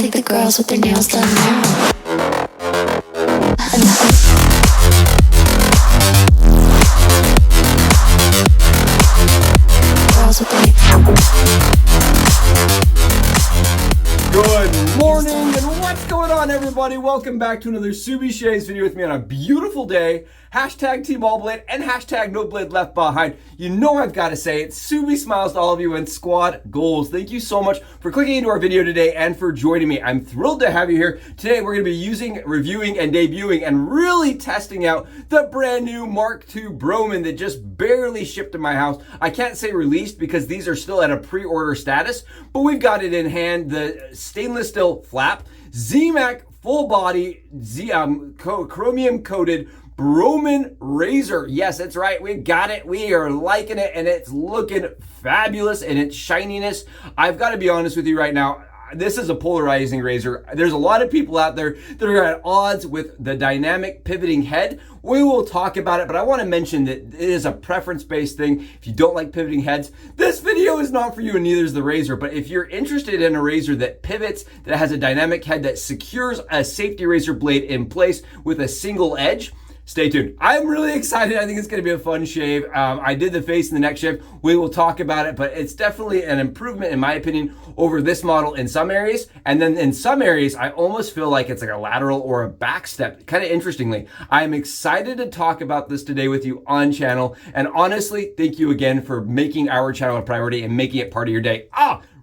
think the girls with their nails done now. Girls with their Good morning and what's going on, everybody? Welcome back to another Subie Shaves video with me on a beautiful day. Hashtag Team Allblade and hashtag No Blade Left Behind. You know I've got to say it. Subie smiles to all of you and squad goals. Thank you so much for clicking into our video today and for joining me. I'm thrilled to have you here. Today we're going to be reviewing and debuting and really testing out the brand new Mark II Broman that just barely shipped to my house. I can't say released because these are still at a pre-order status, but we've got it in hand. The stainless steel flap, ZMAC full body, chromium coated Broman razor. Yes, that's right. We got it. We are liking it and it's looking fabulous in its shininess. I've got to be honest with you right now. This is a polarizing razor. There's a lot of people out there that are at odds with the dynamic pivoting head. We will talk about it, but I want to mention that it is a preference-based thing. If you don't like pivoting heads, this video is not for you and neither is the razor. But if you're interested in a razor that pivots, that has a dynamic head that secures a safety razor blade in place with a single edge, stay tuned. I'm really excited. I think it's going to be a fun shave. I did the face and the neck shave. We will talk about it, but it's definitely an improvement, in my opinion, over this model in some areas. And then in some areas, I almost feel like it's like a lateral or a back step. Kind of interestingly, I'm excited to talk about this today with you on channel. And honestly, thank you again for making our channel a priority and making it part of your day.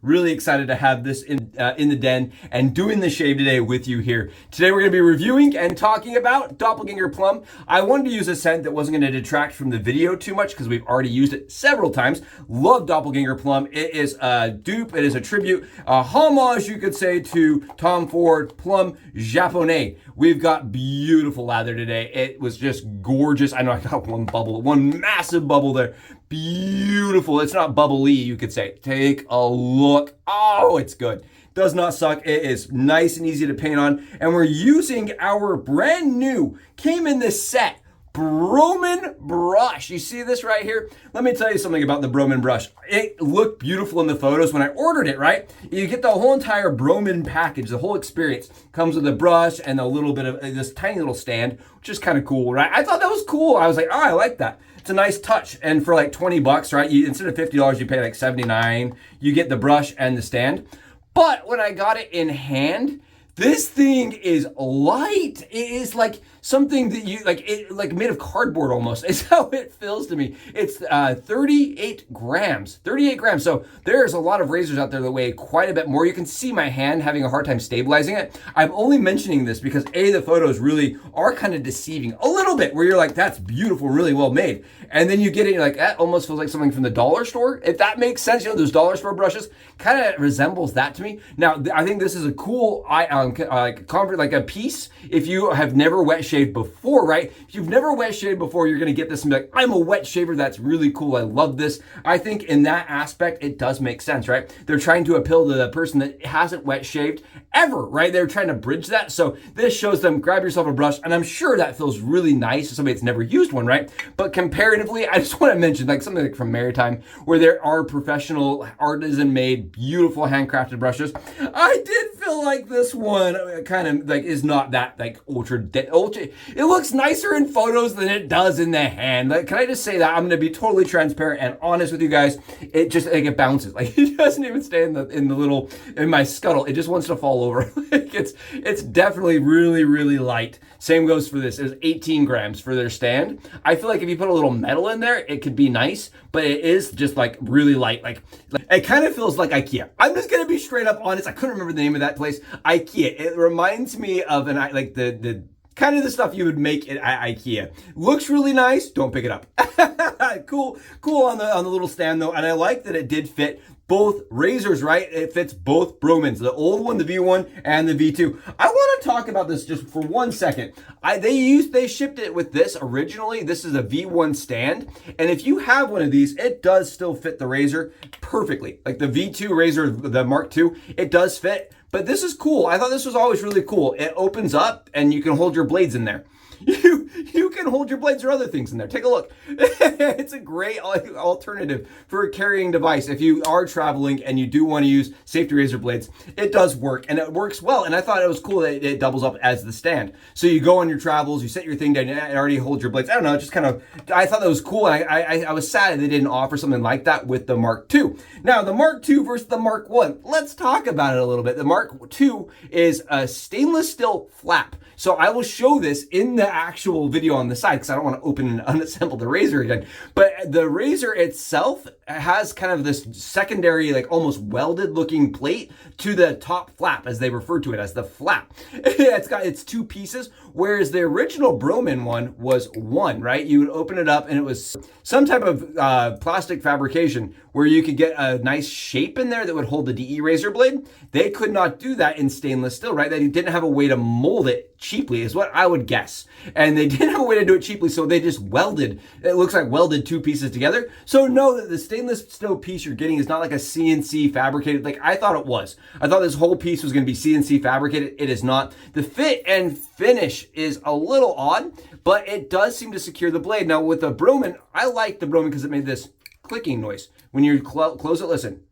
Really excited to have this in the den and doing the shave today with you here. Today we're going to be reviewing and talking about Doppelganger Plum. I wanted to use a scent that wasn't going to detract from the video too much because we've already used it several times. Love Doppelganger Plum. It is a dupe. It is a tribute, a homage, you could say, to Tom Ford Plum Japonais. We've got beautiful lather today. It was just gorgeous. I know I got one massive bubble there. Beautiful. It's not bubbly, you could say. Take a look. Oh, it's good. Does not suck. It is nice and easy to paint on. And we're using our brand new, came in this set, Broman brush. You see this right here? Let me tell you something about the Broman brush. It looked beautiful in the photos when I ordered it, right? You get the whole entire Broman package, the whole experience. Comes with a brush and a little bit of this tiny little stand, which is kind of cool, right? I thought that was cool. I was like, oh, I like that. It's a nice touch. And for like 20 bucks, right? Instead of $50, you pay like $79. You get the brush and the stand. But when I got it in hand, this thing is light. It is like something that you like made of cardboard almost. Is how it feels to me. It's 38 grams. So there's a lot of razors out there that weigh quite a bit more. You can see my hand having a hard time stabilizing it. I'm only mentioning this because the photos really are kind of deceiving a little bit, where you're like, that's beautiful, really well made. And then you get it, you're like, that almost feels like something from the dollar store. If that makes sense, you know, those dollar store brushes kind of resembles that to me. Now, I think this is a cool like a piece if you have never wet shaved before, right? If you've never wet shaved before, you're going to get this and be like, I'm a wet shaver. That's really cool. I love this. I think in that aspect, it does make sense, right? They're trying to appeal to the person that hasn't wet shaved ever, right? They're trying to bridge that. So this shows them, grab yourself a brush, and I'm sure that feels really nice to somebody that's never used one, right? But comparatively, I just want to mention like something like from Maritime, where there are professional artisan-made, beautiful handcrafted brushes. I did feel like this one kind of like is not that like ultra. It looks nicer in photos than it does in the hand. Like, can I just say that? I'm going to be totally transparent and honest with you guys. It just like it bounces. Like it doesn't even stay in my scuttle. It just wants to fall over. Like it's definitely really light. Same goes for this. It's 18 grams for their stand. I feel like if you put a little metal in there, it could be nice, but it is just like really light. Like it kind of feels like IKEA. I'm just going to be straight up honest. I couldn't remember the name of that place. IKEA. It reminds me of like the kind of the stuff you would make at IKEA. Looks really nice. Don't pick it up. Cool on the little stand though. And I like that it did fit both razors, right? It fits both Bromans, the old one, the V1 and the V2. I want to talk about this just for 1 second. They shipped it with this originally. This is a V1 stand. And if you have one of these, it does still fit the razor perfectly. Like the V2 razor, the Mark II, it does fit. But this is cool. I thought this was always really cool. It opens up and you can hold your blades in there. you can hold your blades or other things in there. Take a look. It's a great alternative for a carrying device. If you are traveling and you do want to use safety razor blades, it does work, and it works well. And I thought it was cool that it doubles up as the stand. So you go on your travels, you set your thing down, and already hold your blades. I don't know, just kind of, I thought that was cool. I was sad they didn't offer something like that with the Mark II. Now, the Mark II versus the Mark I. Let's talk about it a little bit. The Mark II is a stainless steel flap. So I will show this in the actual video on the side because I don't want to open and unassemble the razor again. But the razor itself has kind of this secondary, like almost welded looking plate to the top flap, as they refer to it as the flap. It's got its two pieces, whereas the original Broman one was one, right? You would open it up and it was some type of plastic fabrication where you could get a nice shape in there that would hold the DE razor blade. They could not do that in stainless steel, right? They didn't have a way to mold it cheaply, is what I would guess. And they didn't have a way to do it cheaply, so they just welded. It looks like welded two pieces together. So know that the stainless steel piece you're getting is not like a CNC fabricated, like I thought it was. I thought this whole piece was going to be CNC fabricated. It is not. The fit and finish is a little odd, but it does seem to secure the blade. Now with the Broman, I like the Broman because it made this clicking noise. When you close it, listen.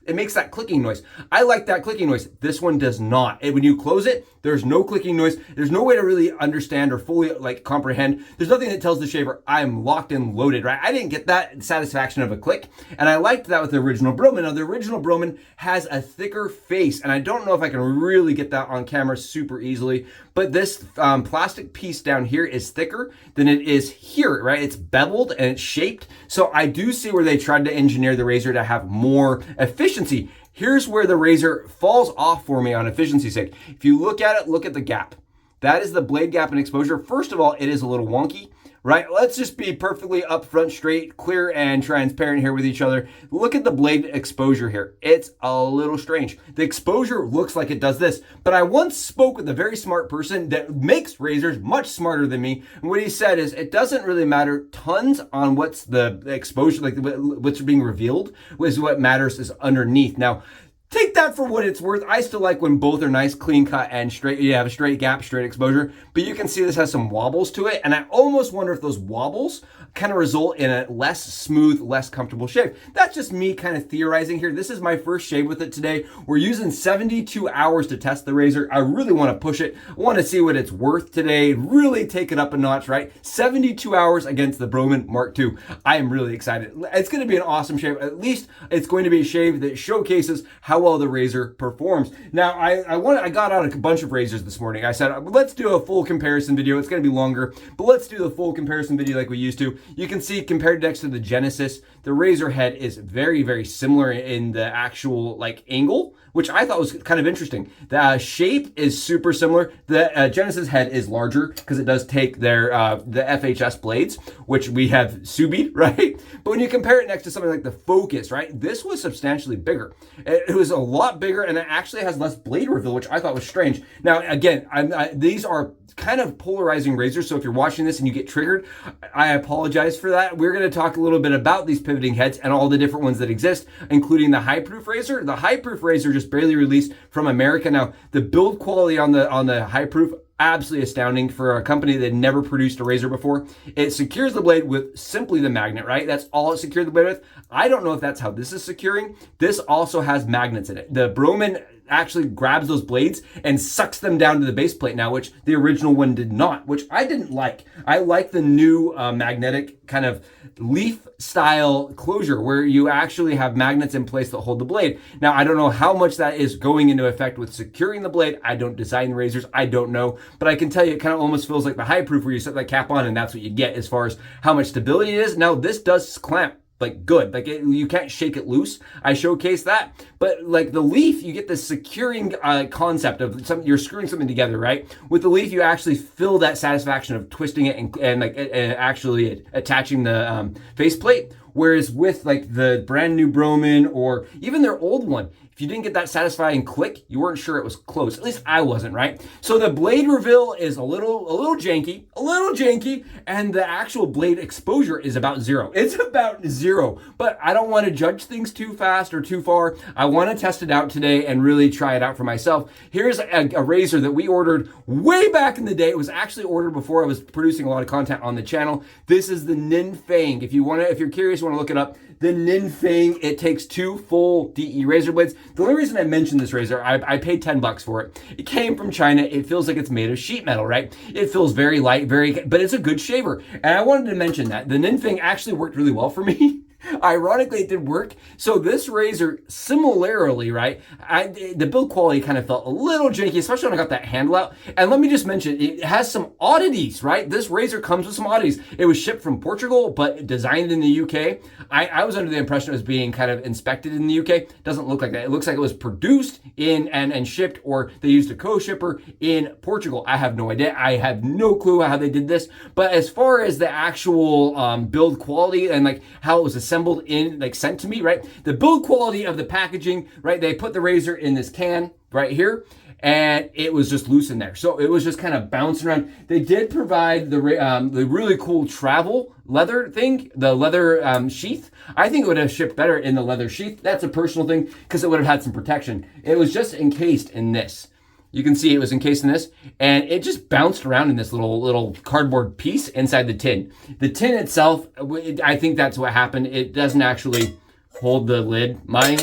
It makes that clicking noise. I like that clicking noise. This one does not. When you close it, there's no clicking noise. There's no way to really understand or fully comprehend. There's nothing that tells the shaver I'm locked and loaded, right? I didn't get that satisfaction of a click. And I liked that with the original Broman. Now the original Broman has a thicker face, and I don't know if I can really get that on camera super easily, but this plastic piece down here is thicker than it is here, right? It's beveled and it's shaped. So I do see where they tried to engineer the razor to have more efficiency. Here's where the razor falls off for me on efficiency's sake. If you look at it, look at the gap. That is the blade gap and exposure. First of all, it is a little wonky, right? Let's just be perfectly upfront, straight, clear, and transparent here with each other. Look at the blade exposure here. It's a little strange. The exposure looks like it does this, but I once spoke with a very smart person that makes razors, much smarter than me, and what he said is it doesn't really matter tons on what's the exposure, like what's being revealed, is what matters is underneath. Now, take that for what it's worth. I still like when both are nice, clean cut and straight. You have a straight gap, straight exposure, but you can see this has some wobbles to it. And I almost wonder if those wobbles kind of result in a less smooth, less comfortable shave. That's just me kind of theorizing here. This is my first shave with it today. We're using 72 hours to test the razor. I really want to push it. I want to see what it's worth today. Really take it up a notch, right? 72 hours against the Broman Mark II. I am really excited. It's going to be an awesome shave. At least it's going to be a shave that showcases how well the razor performs. Now, I got out a bunch of razors this morning. I said, let's do a full comparison video. It's going to be longer, but let's do the full comparison video like we used to. You can see compared next to the Genesis, the razor head is very, very similar in the actual like angle, which I thought was kind of interesting. The shape is super similar. The Genesis head is larger because it does take their the FHS blades, which we have Subie, right? But when you compare it next to something like the Focus, right? This was substantially bigger. It was a lot bigger, and it actually has less blade reveal, which I thought was strange. Now, again, these are kind of polarizing razors, so if you're watching this and you get triggered, I apologize for that. We're going to talk a little bit about these pivoting heads and all the different ones that exist, including the high proof razor. The high proof razor just barely released from America. Now, the build quality on the high proof, absolutely astounding for a company that never produced a razor before. It secures the blade with simply the magnet, right? That's all it secured the blade with. I don't know if that's how this is securing. This also has magnets in it. The Broman actually grabs those blades and sucks them down to the base plate now, which the original one did not, which I didn't like. I like the new magnetic kind of leaf style closure where you actually have magnets in place that hold the blade. Now, I don't know how much that is going into effect with securing the blade. I don't design razors. I don't know, but I can tell you it kind of almost feels like the high proof where you set that cap on and that's what you get as far as how much stability it is. Now, this does clamp like good, like you can't shake it loose. I showcase that, but like the leaf, you get this securing concept of you're screwing something together, right? With the leaf, you actually feel that satisfaction of twisting it and actually attaching the faceplate. Whereas with like the brand new Broman or even their old one, if you didn't get that satisfying click, you weren't sure it was close. At least I wasn't, right? So the blade reveal is a little janky, and the actual blade exposure is about 0. It's about 0, but I don't want to judge things too fast or too far. I want to test it out today and really try it out for myself. Here's a razor that we ordered way back in the day. It was actually ordered before I was producing a lot of content on the channel. This is the Ninfeng. If you're curious, you want to look it up. The Ninfeng, it takes 2 full DE razor blades. The only reason I mentioned this razor, I paid $10 for it. It came from China. It feels like it's made of sheet metal, right? It feels very light, but it's a good shaver. And I wanted to mention that. The Ninfeng actually worked really well for me. Ironically, it did work. So this razor, similarly, right, the build quality kind of felt a little janky, especially when I got that handle out. And let me just mention, it has some oddities, right? This razor comes with some oddities. It was shipped from Portugal, but designed in the UK. I was under the impression it was being kind of inspected in the UK. It doesn't look like that. It looks like it was produced in and shipped, or they used a co-shipper in Portugal. I have no idea. I have no clue how they did this. But as far as the actual build quality and like how it was assembled in, like sent to me, right? The build quality of the packaging, right? They put the razor in this can right here, and it was just loose in there. So it was just kind of bouncing around. They did provide the really cool travel leather thing, the leather sheath. I think it would have shipped better in the leather sheath. That's a personal thing because it would have had some protection. It was just encased in this. You can see it was encased in this, and it just bounced around in this little cardboard piece inside the tin. The tin itself, I think that's what happened. It doesn't actually hold the lid. Mine.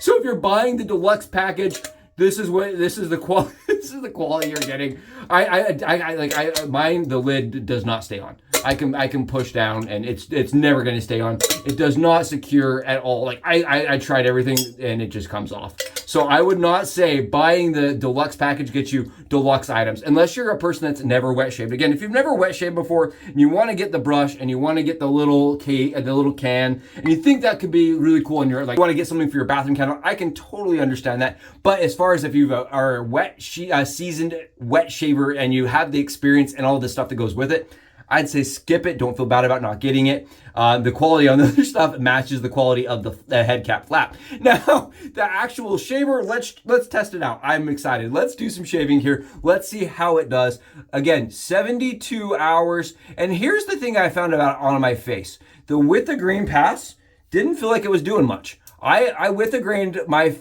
So if you're buying the deluxe package, this is the quality. This is the quality you're getting. Mine, the lid does not stay on. I can push down and it's never going to stay on. It does not secure at all. Like I tried everything and it just comes off. So I would not say buying the deluxe package gets you deluxe items unless you're a person that's never wet shaved. Again, if you've never wet shaved before and you want to get the brush and you want to get the little can and you think that could be really cool and you're like, you want to get something for your bathroom counter, I can totally understand that. But as far as if you are a seasoned wet shaver and you have the experience and all the stuff that goes with it, I'd say skip it. Don't feel bad about not getting it. The quality on the other stuff matches the quality of the head cap flap. Now, the actual shaver, let's test it out. I'm excited. Let's do some shaving here. Let's see how it does. Again, 72 hours. And here's the thing I found out on my face. The with the green pass didn't feel like it was doing much. I with the grained my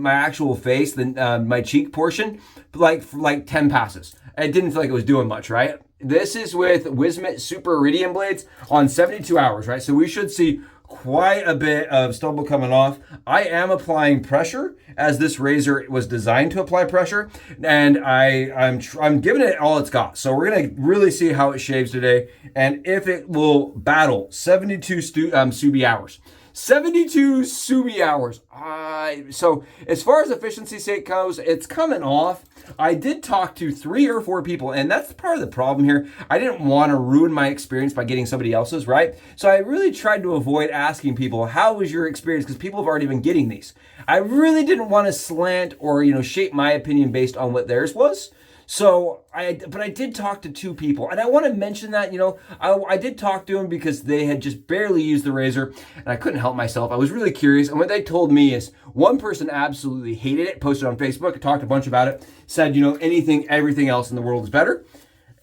actual face, my cheek portion, like 10 passes. It didn't feel like it was doing much, right? This is with Wismit Super Iridium blades on 72 hours, right? So we should see quite a bit of stubble coming off. I am applying pressure as this razor was designed to apply pressure, and I'm giving it all it's got. So we're gonna really see how it shaves today and if it will battle 72 Subie hours. 72 Subie hours. So as far as efficiency sake goes, it's coming off. I did talk to 3 or 4 people, and that's part of the problem here. I didn't want to ruin my experience by getting somebody else's, right? So I really tried to avoid asking people, how was your experience? Because people have already been getting these. I really didn't want to slant or, shape my opinion based on what theirs was. So but I did talk to 2 people, and I want to mention that, I did talk to them because they had just barely used the razor, and I couldn't help myself. I was really curious, and what they told me is one person absolutely hated it, posted on Facebook, talked a bunch about it, said, everything else in the world is better.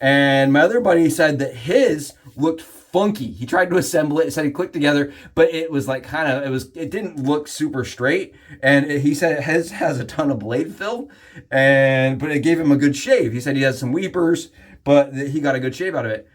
And my other buddy said that his looked funky. He tried to assemble it, said he clicked together, but it was like it didn't look super straight. And he said his has a ton of blade fill, but it gave him a good shave. He said he has some weepers, but he got a good shave out of it.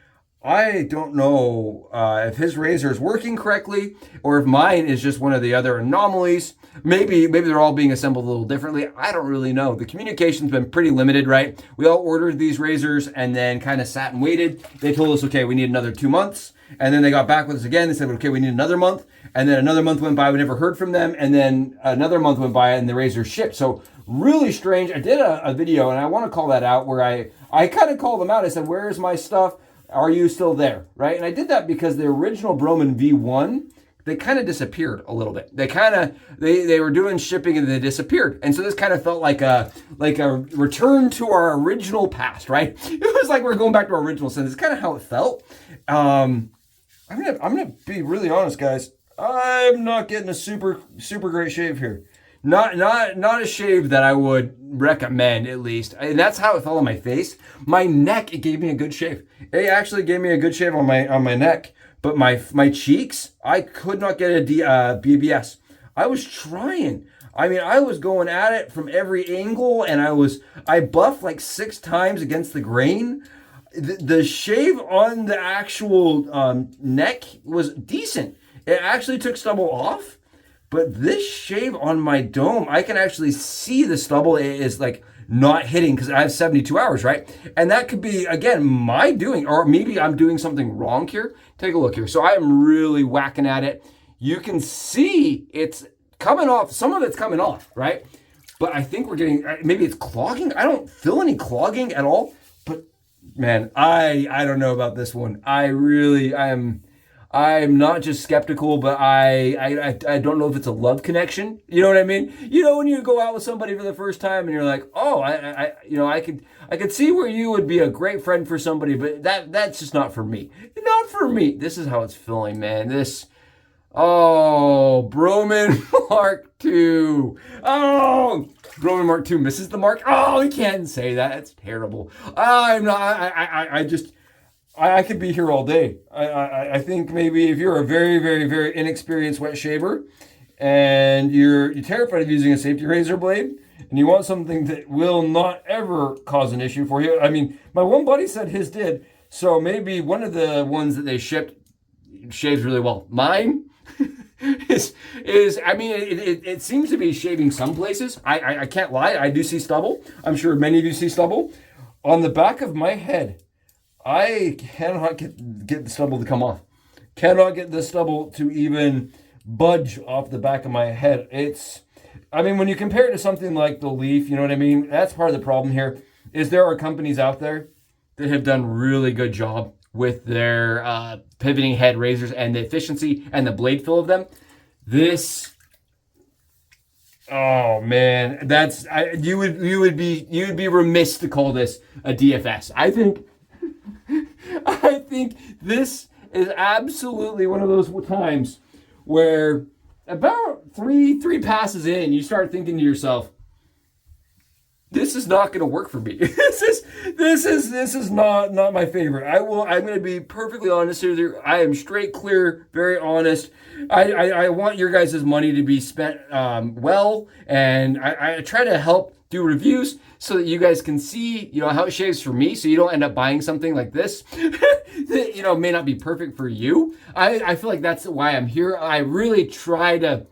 I don't know if his razor is working correctly or if mine is just one of the other anomalies. Maybe they're all being assembled a little differently. I don't really know. The communication's been pretty limited, right? We all ordered these razors and then kind of sat and waited. They told us, okay, we need another 2 months. And then they got back with us again. They said, okay, we need another month. And then another month went by. We never heard from them. And then another month went by and the razor shipped. So really strange. I did a video, and I want to call that out, where I kind of called them out. I said, where is my stuff? Are you still there? Right? And I did that because the original Broman V1, they kind of disappeared a little bit. They were doing shipping and they disappeared. And so this kind of felt like a return to our original past, right? It was like we're going back to our original sin. It's kind of how it felt. I'm gonna be really honest, guys. I'm not getting a super great shave here. not a shave that I would recommend, at least. And that's how it fell on my face. My neck, it gave me a good shave. It actually gave me a good shave on my neck. But my cheeks, I could not get a BBS. I was trying. I mean, I was going at it from every angle, and I buffed like 6 times against the grain. The shave on the actual neck was decent. It actually took stubble off, but this shave on my dome, I can actually see the stubble is like not hitting because I have 72 hours, right? And that could be, again, my doing, or maybe I'm doing something wrong here. Take a look here. So I am really whacking at it. You can see it's coming off. Some of it's coming off, right? But I think we're getting, maybe it's clogging. I don't feel any clogging at all. But man, I don't know about this one. I'm not just skeptical, but I don't know if it's a love connection. You know what I mean? You know, when you go out with somebody for the first time and you're like, oh, I could see where you would be a great friend for somebody, but that's just not for me. Not for me. This is how it's feeling, man. Broman Mark II. Oh, Broman Mark II misses the mark. Oh, we can't say that. It's terrible. I could be here all day. I think maybe if you're a very, very, very inexperienced wet shaver and you're terrified of using a safety razor blade and you want something that will not ever cause an issue for you. I mean, my one buddy said his did. So maybe one of the ones that they shipped shaves really well. Mine it seems to be shaving some places. I can't lie. I do see stubble. I'm sure many of you see stubble. On the back of my head, I cannot get the stubble to come off. Cannot get the stubble to even budge off the back of my head. When you compare it to something like the Leaf, you know what I mean? That's part of the problem here, is there are companies out there that have done really good job with their pivoting head razors and the efficiency and the blade feel of them. Oh man, you would be remiss to call this a DFS. I think this is absolutely one of those times where about three passes in, you start thinking to yourself, this is not going to work for me. This is not my favorite. I'm going to be perfectly honest here. I am straight, clear, very honest. I want your guys' money to be spent well, and I try to help do reviews so that you guys can see, how it shaves for me, so you don't end up buying something like this that, may not be perfect for you. I feel like that's why I'm here. I really try to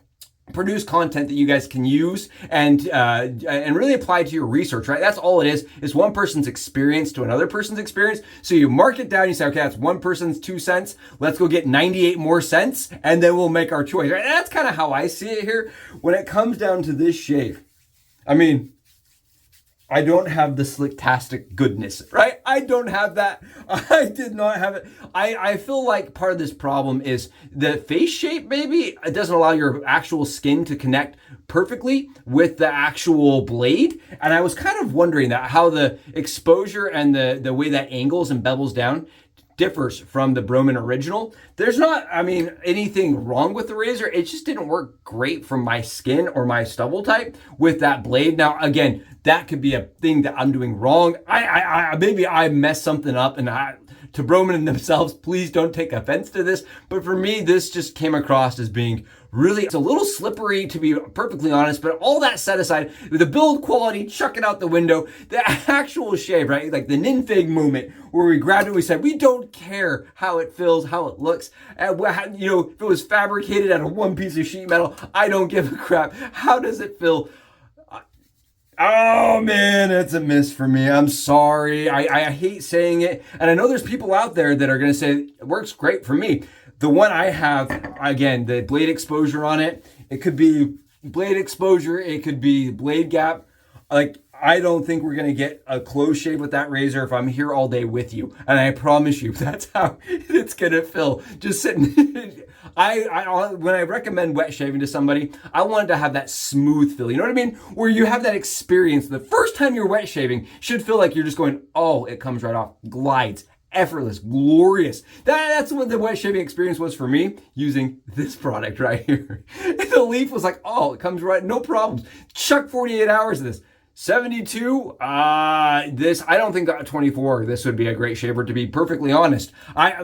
produce content that you guys can use and really apply to your research, right? That's all it is one person's experience to another person's experience. So you mark it down, you say, okay, that's one person's 2 cents. Let's go get 98 more cents, and then we'll make our choice, right? That's kind of how I see it here. When it comes down to this shave, I don't have the slicktastic goodness, right? I don't have that. I did not have it. I feel like part of this problem is the face shape, maybe. It doesn't allow your actual skin to connect perfectly with the actual blade. And I was kind of wondering how the exposure and the way that angles and bevels down differs from the Broman original. There's not, anything wrong with the razor. It just didn't work great for my skin or my stubble type with that blade. Now, again, that could be a thing that I'm doing wrong. Maybe I messed something up, and to Broman themselves, please don't take offense to this. But for me, this just came across as being it's a little slippery, to be perfectly honest, but all that set aside, the build quality, chuck it out the window, the actual shave, right? Like the Ninfig movement, where we gradually said, we don't care how it feels, how it looks. If it was fabricated out of one piece of sheet metal, I don't give a crap. How does it feel? Oh man, it's a miss for me. I'm sorry. I hate saying it. And I know there's people out there that are going to say, it works great for me. The one I have, again, the blade exposure on it, it could be blade exposure, it could be blade gap. I don't think we're going to get a close shave with that razor if I'm here all day with you. And I promise you, that's how it's going to feel. Just sitting. When I recommend wet shaving to somebody, I want it to have that smooth feel. You know what I mean? Where you have that experience. The first time you're wet shaving should feel like you're just going, oh, it comes right off. Glides. effortless, glorious. That's what the wet shaving experience was for me using this product right here. The leaf was like, oh, it comes right, no problems. Chuck 48 hours of this. 72, this, I don't think 24, this would be a great shaver, to be perfectly honest.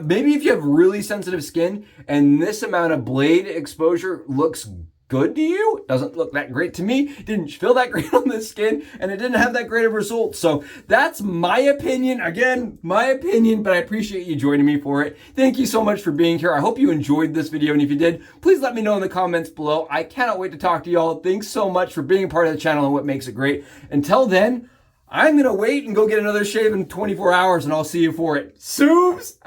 Maybe if you have really sensitive skin and this amount of blade exposure looks good to you, it doesn't look that great to me, didn't feel that great on the skin, and it didn't have that great of results. So that's my opinion. Again, my opinion, but I appreciate you joining me for it. Thank you so much for being here. I hope you enjoyed this video, and if you did, please let me know in the comments below. I cannot wait to talk to y'all. Thanks so much for being a part of the channel and what makes it great. Until then, I'm gonna wait and go get another shave in 24 hours, and I'll see you for it. Subes!